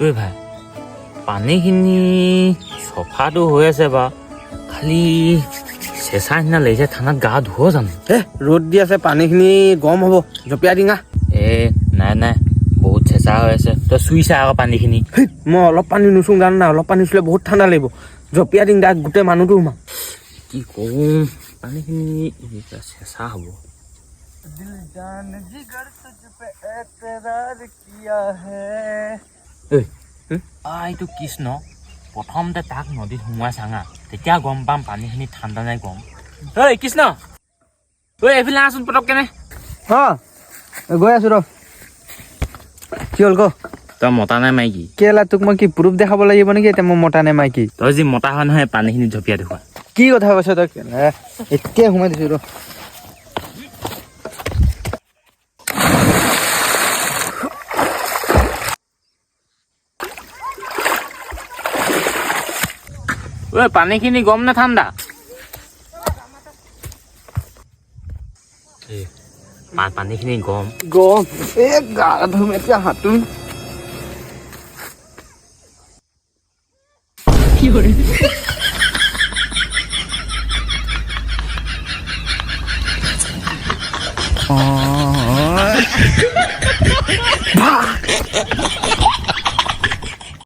ঐ ভাই পানীখিনি চফাটো হৈ আছে বা খালি চেঁচা নিচিনা লাগিছে ঠাণ্ডাত গা ধুৱ জানো ৰ'দ দি আছে পানীখিনি গৰম হ'ব জপিয়াই দিঙা নাই বহুত চেঁচা হৈ আছে তই চুইছা আকৌ পানীখিনি মই অলপ পানী নুচুং জানো না অলপ পানী চুলে বহুত ঠাণ্ডা লাগিব জপিয়াই দিং তাক গোটেই মানুহটো সোমাম কি কৰোঁ পানীখিনি চেঁচা হ'ব এইটো কৃষ্ণ প্ৰথমতে তাক নদীত সোমোৱাই চাঙা তেতিয়া গম পাম পানীখিনি ঠাণ্ডা নাই গৰম ঐ কৃষ্ণ ঐ এইফালে আহচোন পটককেনে গৈ আছো ৰ কি হ'ল ক তই মতা নাই মাইকী কেলা তোক মই কি প্ৰুফ দেখাব লাগিব নেকি এতিয়া মই মতা নে মাইকী তই যি মতা হয় নহয় পানীখিনি জপিয়াই দেখুৱা কি কথা কৈছ তই এতিয়া সোমাই দিছো ৰ ঐ পানীখিনি গৰম নে ঠাণ্ডা পানীখিনি গৰম গা ধুম এতিয়া হাতুম